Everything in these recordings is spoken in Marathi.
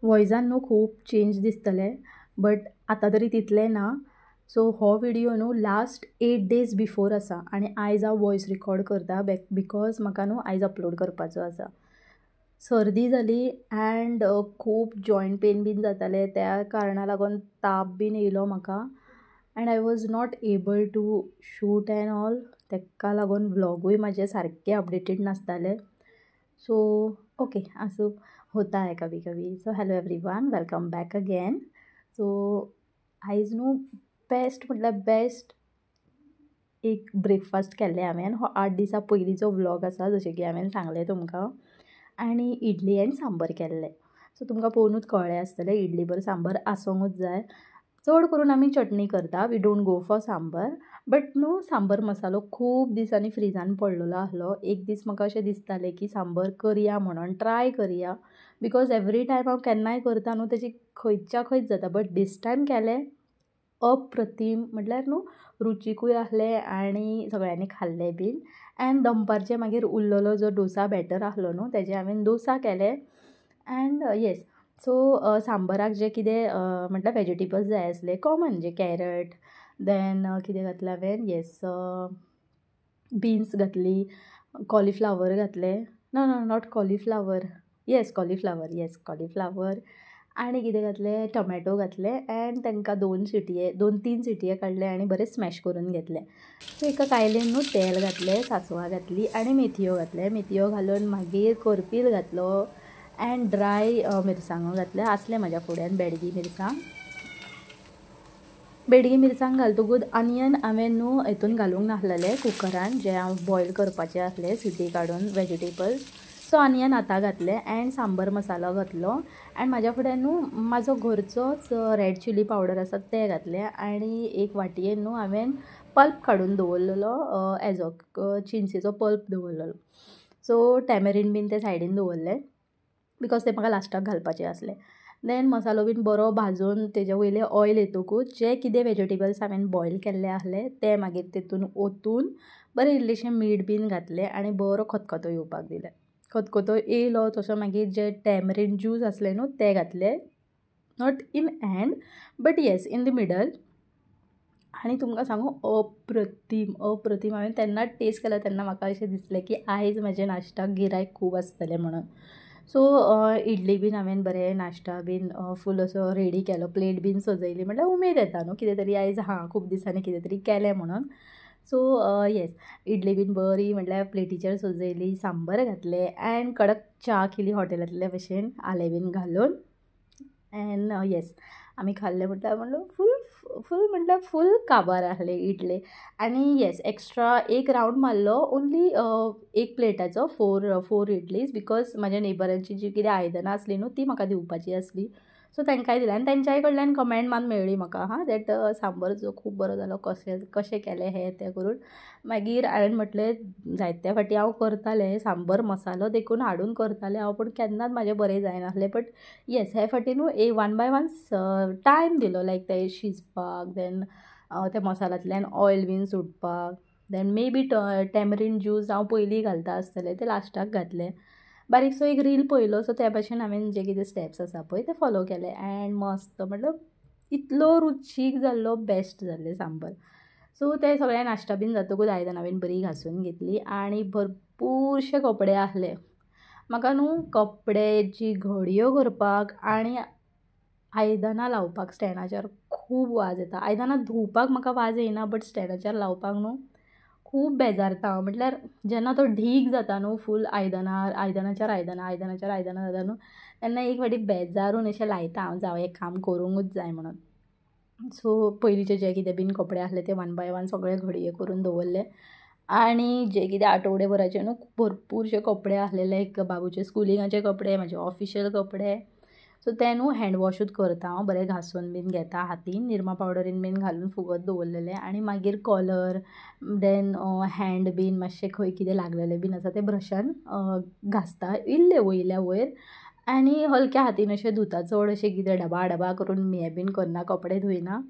वॉयसान न्हू खूब चेंज दिसतले, बट आतां तरी तितलें ना. सो हो विडियो न्हू लास्ट 8 days बिफोर आसा आनी आयज हांव वॉयस रिकॉर्ड करता बिकॉज म्हाका न्हू आयज अपलोड करपाचो आसा. सर्दी जाली एंड खूब जॉयंट पेन बीन जाताले, त्या कारणाक लागून ताप बीन येयलो म्हाका and I was not able to shoot and all. तेका लागून व्लॉगूय म्हाजे सारके अपडेटेड नासताले. सो ओके, आसूं, होता है कभी कभी. So hello everyone, welcome back again. So आयज न्हू बेस्ट म्हटल्यार बेस्ट एक ब्रेकफास्ट केल्लें हांवें. हो 8 दिसां पयलींचो व्लॉग आसा, जशें की हांवें सांगलें तुमकां. आनी इडली एंड सांबर केल्लें. सो तुमकां पळोवनूच कळ्ळें आसतलें इडली बरो सांबर आसूंकूच जाय. चड करून आमी चटणी करता, we don't go for sambar. But न्हू सांबर मसालो खूब दिसांनी फ्रिजान पडलेलो आसलो. एक दीस म्हाका अशें दिसतालें की सांबर करया म्हणून, ट्राय करया. बिकॉज एवरी टायम हांव केन्नाय करता न्हू तेजी खंयच्या खंयच जाता. बट दीस टायम केलें अप्रतीम, म्हटल्यार न्हू रुचीकूय आहलें आनी सगळ्यांनी खाल्लें बीन. एंड दनपारचें मागीर उरलेलो जो डोसा बॅटर आहलो न्हू तेजे हांवें डोसा केले. एंड येस, सो सांबराक जे कितें म्हटल्यार वेजिटेबल्स जाय आसले कॉमन, जे कॅरट, देन कितें घातलें हांवें, येस, बीन्स घातली, कॉलीफ्लावर घातलें, no no not cauliflower, yes cauliflower आनी कितें घातलें, टमॅटो घातले एंड तांकां 2-3 सिटये काडले आनी बरें स्मॅश करून घेतले. सो एका कायलेन न्हू तेल घातलें, सांसवां घातली आनी मेथयो घातले. मेथयो घालून मागीर करपील घातलो एंड ड्राय मिरसांगो घातल्या. आसले म्हाज्या फुड्यान बेडगी मिरसांग घालतकूच अनियन हांवें न्हू हितून घालूंक नासलेलें कुकरान, जें हांव बॉयल करपाचें आसलें सिटी काडून वेजिटेबल्स. सो अनियन आतां घातलें एंड सांबर मसालो घातलो. एंड म्हाज्या फुड्यान न्हू म्हाजो घरचोच रेड चिली पावडर आसा तें घातलें. आनी एक वाटयेन न्हू हांवें पल्प काडून दवरलेलो, एजो चिंचेचो पल्प दवरलेलो. सो टॅमरीन बीन ते सायडीन दवरलें बिकॉज तें म्हाका लास्टाक घालपाचें आसलें. देन मसालो बीन बरो भाजून तेजे वयलें ऑयल येतकूच जे कितें वेजिटेबल्स हांवें बॉयल केल्ले आहले ते मागीर तितून ओतून बरें इल्लेशें मीठ बीन घातलें आनी बरो खतखतो येवपाक दिलें. खतखतो येयलो तसो मागीर जे टॅमरीन ज्यूस आसलें न्हू तें घातलें, not in and but yes in the middle. आनी तुमकां सांगू अप्रतीम हांवें तेन्नाच टेस्ट केलो तेन्ना म्हाका अशें दिसलें की आयज म्हाजे नाश्ताक गिरायक खूब आसतलें म्हणून. सो इडली बीन हांवें बरें नाश्ता बीन फूल असो रेडी केलो, प्लेट बीन सजयली, म्हटल्यार उमेद येता न्हू कितें तरी आयज खूब दिसांनी कितें तरी केलें म्हणून. सो येस, इडली बीन बरी म्हटल्यार प्लेटीचेर सजयली, सांबर घातलें एंड कडक च्या केली हॉटेलांतल्या भशेन आलें बीन घालून. एंड येस, आमी खाल्लें म्हटल्यार फूल काबार आहलें इडली. आनी येस, एक्स्ट्रा एक रावंड मारलो ओन्ली एक प्लेटाचो, फोर इडलीज, बिकॉज म्हाज्या नेबरांची जी कितें आयदनां आसलीं न्हू ती म्हाका दिवपाची आसली. सो तांकांय दिलें आनी तेंच्याय कडल्यान कमेंट मान मेळ्ळी म्हाका दॅट सांबर जो खूब बरो जालो, कशें केलें हें तें करून. मागीर हांवें म्हटलें जायत्या फावटी हांव करतालें सांबर मसालो देखून हाडून करतालें हांव, पूण केन्नाच म्हाजें बरें जायनासलें. बट येस, हे फावटी न्हू वन बाय वन टायम दिलो, लायक तें शिजपाक, देन त्या मसाल्यांतल्यान ऑयल बीन सुटपाक. Then maybe tamarind juice हांव पयलीं घालता आसतलें, तें लास्टाक घातलें. बारीकसो एक रील पळयलो, सो त्या भाशेन हांवें जे कितें स्टेप्स आसा पळय ते फॉलो केले एंड मस्त, मतलब इतलो रुचीक जाल्लो, बेस्ट जाल्लें सांबर. सो ते सगळें नाश्ता बीन जातकूच आयदनां बीन बरी घासून घेतली आनी भरपूरशे कपडे आहले. म्हाका न्हू कपड्याची घडयो करपाक आनी आयदनां लावपाक स्टँडाचेर खूब वाज येता. आयदनां धुवपाक म्हाका वाज येयना, बट स्टँडाचेर लावपाक न्हू खूब बेजारता हांव. म्हटल्यार जेन्ना तो ढीग जाता न्हू फूल आयदनाचेर आयदनां जाता न्हू, तेन्ना एक फावटी बेजारून अशें लायता हांव, जावं हें काम करूंकूच जाय म्हणून. सो पयलींचे जे कितें बीन कपडे आहले ते वन बाय वन सगळे घडये करून दवरले. आनी जे कितें आठवडे भराचे न्हू भरपूरशे कपडे आहले, लायक बाबूचे स्कुलिंगाचे कपडे, म्हाजे ऑफिशियल कपडे. सो ते न्हू हँडवॉशूच करता हांव, बरें घासून बीन घेता हातीन, निरमा पावडरीन बीन घालून फुगत दवरलेलें. आनी मागीर कॉलर, देन हँड बीन मातशें खंय कितें लागलेलें बीन आसा तें ब्रशान घासता इल्लें वयल्या वयर. आनी हलक्या हातीन अशें धुता, चड अशें कितें डबा डबा करून हें बीन करना, कपडे धुयना,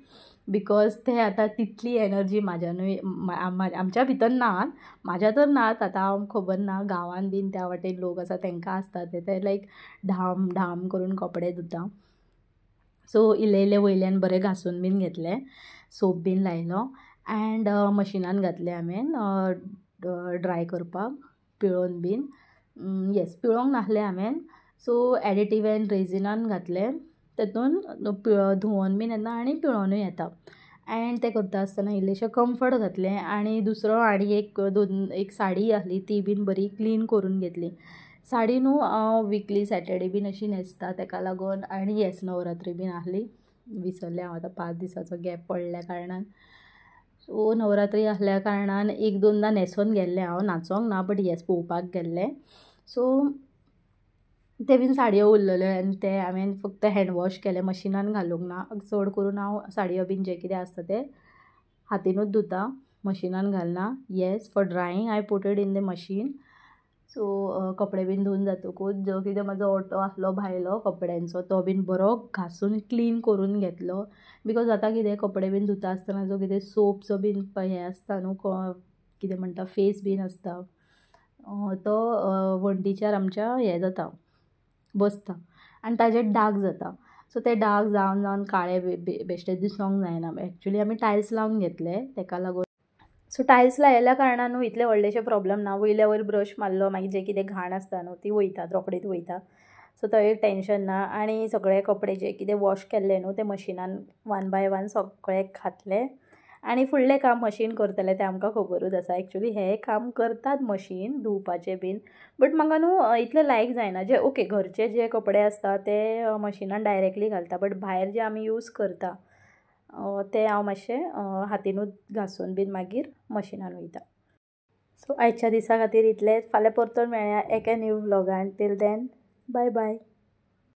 बिकॉज ते आतां तितली एनर्जी म्हाज्यानूय आमच्या भितर नात, म्हाज्या तर नात, आतां हांव खबर ना गांवान बीन त्या वाटेन लोक आसा तांकां आसता ते लायक ढाम ढाम करून कपडे धुता. सो इल्ले इल्ले वयल्यान बरें घासून बीन घेतले, सोप बीन लायलो एंड मशिनान घातले हांवें ड्राय करपाक पिळोवन बीन. येस, पिळोवंक नासलें हांवें, सो एडिटीव एंड रेजिनान घातलें तेतून धुवन बीन येता आनी पिळोनूय येता. एंड तें करता आसतना इल्लेशें कम्फर्ट घातलें आनी दुसरो आनी एक साडी आहली ती बीन बरी क्लीन करून घेतली. साडी न्हू हांव विकली सॅटर्डे बीन अशी न्हेसता तेका लागून, आनी येस नवरात्री बीन आहली, विसरलें हांव आतां 5 दिसाचो गॅप पडल्या कारणान. सो नवरात्री आसल्या कारणान एक दोनदां न्हेसोन गेल्लें हांव, नाचोंक ना बट येस पळोवपाक गेल्लें. सो ते बीन साडयो उरलेल्यो आनी ते हांवें फक्त हँड वॉश केले, मशिनान घालूंक ना. चड करून हांव साडयो बीन जें कितें आसता तें हातीनूच धुता, मशिनान घालना. Yes, for drying I put it in the machine. So कपडे बीन धुवन जातकूच जो कितें म्हाजो ओटो आसलो भायलो कपड्यांचो तो बीन बरो घासून क्लीन करून घेतलो, बिकॉज आतां कितें कपडे बीन धुता आसतना जो कितें सोपचो बीन हें आसता न्हू, कितें म्हणटा फेस बीन आसता तो वण्टीच्यार आमच्या हें जाता, बसता आनी ताजेर डाग जाता. सो ते डाग जावन जावन काळे बेश्टे दिसोंक जायना. एक्चुली आमी टायल्स लावन घेतले तेका लागून. सो टायल्स लायल्या कारणानूय इतले व्हडलेशे प्रॉब्लम ना. वयल्या वयर ब्रश मारलो मागीर जें कितें घाण आसता न्हू ती वयता, रोखडीच वयता. सो तो एक टेंशन ना. आनी सगळे कपडे जे कितें वॉश केल्ले न्हू ते मशिनान 1 बाय 1 सगळे घातले आनी फुडलें काम मशीन करतलें तें आमकां खबरूच आसा. एक्चुली हें काम करतात मशीन धुवपाचें बीन, बट म्हाका न्हू इतलें लायक जायना. जे ओके घरचे जे कपडे आसता ते मशिनान डायरेक्टली घालता, बट भायर जे आमी यूज करता ते हांव मातशें हातीनूच घासून बीन मागीर मशिनान वयता. सो आयच्या दिसा खातीर इतलेंच. फाल्यां परतून मेळया एका न्यू व्लॉगान. Till then bye bye.